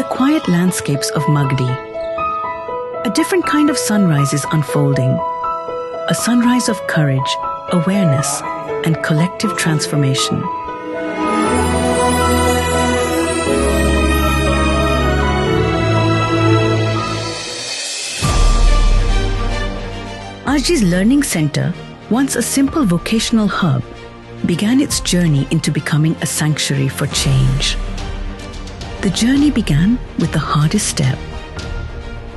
the quiet landscapes of Magdi. A different kind of sunrise is unfolding. A sunrise of courage, awareness, and collective transformation. Arji's Learning Center, once a simple vocational hub, began its journey into becoming a sanctuary for change. The journey began with the hardest step: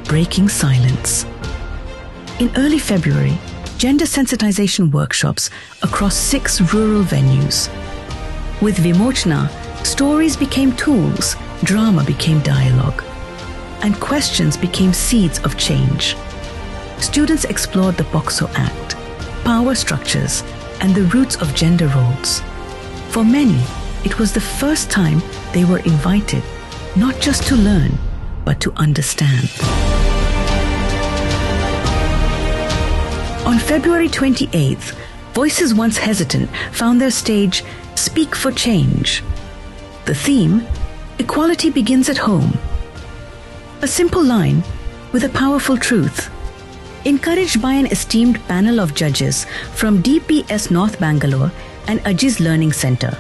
breaking silence. In early February, gender sensitization workshops across 6 rural venues. With Vimochna, stories became tools, drama became dialogue, and questions became seeds of change. Students explored the POCSO Act, power structures, and the roots of gender roles. For many, it was the first time they were invited not just to learn, but to understand. On February 28th, voices once hesitant found their stage Speak for Change. The theme, Equality Begins at Home. A simple line with a powerful truth. Encouraged by an esteemed panel of judges from DPS North Bangalore and Arji's Learning Center.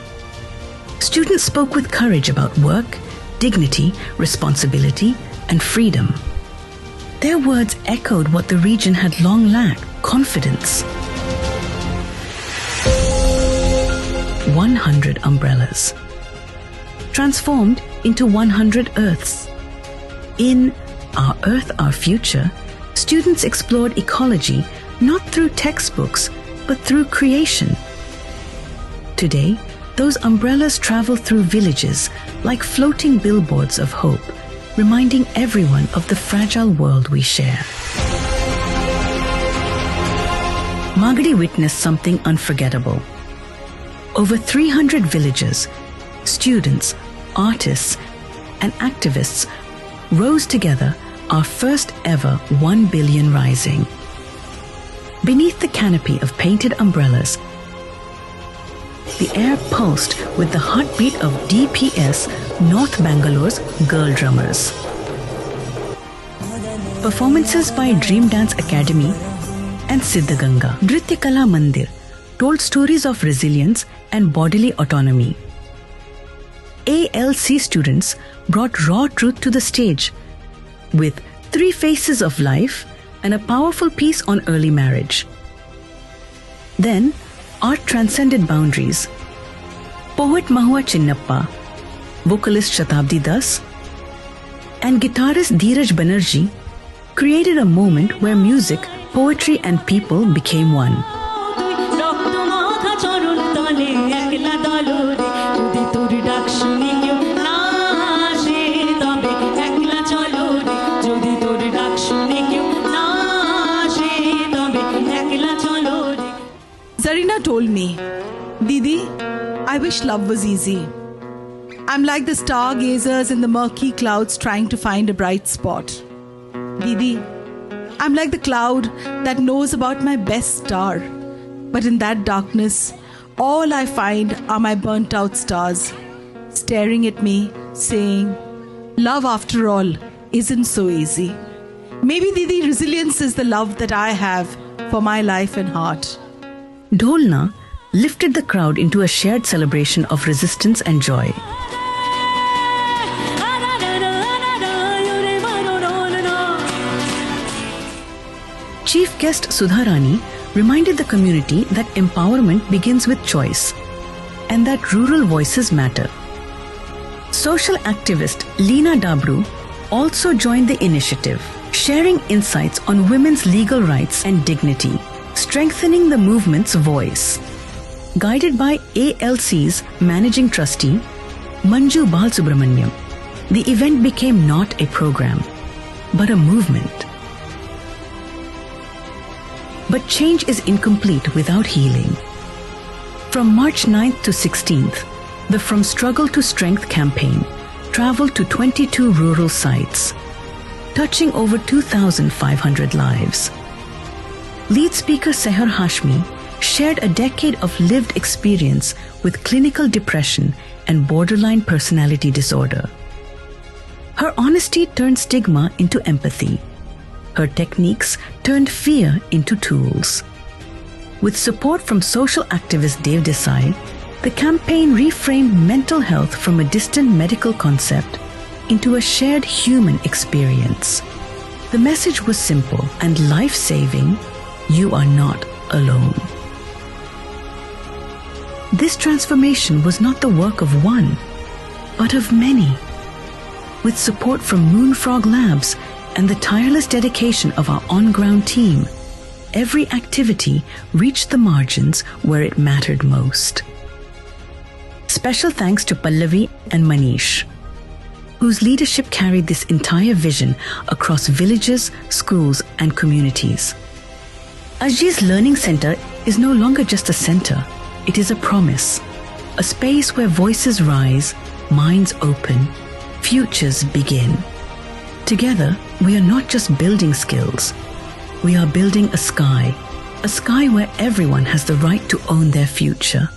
Students spoke with courage about work, dignity, responsibility, and freedom. Their words echoed what the region had long lacked: confidence. 100 umbrellas transformed into 100 earths. In Our Earth, Our Future, students explored ecology not through textbooks, but through creation. Today, those umbrellas travel through villages like floating billboards of hope, reminding everyone of the fragile world we share. Magadi witnessed something unforgettable. Over 300 villagers, students, artists, and activists rose together, our first ever 1 billion rising. Beneath the canopy of painted umbrellas, the air pulsed with the heartbeat of DPS North Bangalore's girl drummers. Performances by Dream Dance Academy and Siddhaganga Nritya Kala Mandir told stories of resilience and bodily autonomy. ALC students brought raw truth to the stage with 3 Faces of Life and a powerful piece on early marriage. Then, art transcended boundaries. Poet Mahua Chinnappa, vocalist Shatabdi Das, and guitarist Dheeraj Banerjee created a moment where music, poetry, and people became one. Zarina told me, Didi, I wish love was easy. I'm like the stargazers in the murky clouds trying to find a bright spot. Didi, I'm like the cloud that knows about my best star. But in that darkness, all I find are my burnt out stars, staring at me, saying, love after all isn't so easy. Maybe Didi, resilience is the love that I have for my life and heart. Dholna lifted the crowd into a shared celebration of resistance and joy. Chief guest Sudha Rani reminded the community that empowerment begins with choice and that rural voices matter. Social activist Leena Dabru also joined the initiative, sharing insights on women's legal rights and dignity, strengthening the movement's voice. Guided by ALC's managing trustee, Manju Balsubramaniam, the event became not a program, but a movement. But change is incomplete without healing. From March 9th to 16th, the From Struggle to Strength campaign traveled to 22 rural sites, touching over 2,500 lives. Lead speaker Seher Hashmi shared a decade of lived experience with clinical depression and borderline personality disorder. Her honesty turned stigma into empathy. Her techniques turned fear into tools. With support from social activist Dev Desai, the campaign reframed mental health from a distant medical concept into a shared human experience. The message was simple and life-saving: you are not alone. This transformation was not the work of one, but of many. With support from Moonfrog Labs and the tireless dedication of our on-ground team, every activity reached the margins where it mattered most. Special thanks to Pallavi and Manish, whose leadership carried this entire vision across villages, schools, and communities. Ajji's Learning Center is no longer just a center, it is a promise, a space where voices rise, minds open, futures begin. Together, we are not just building skills, we are building a sky where everyone has the right to own their future.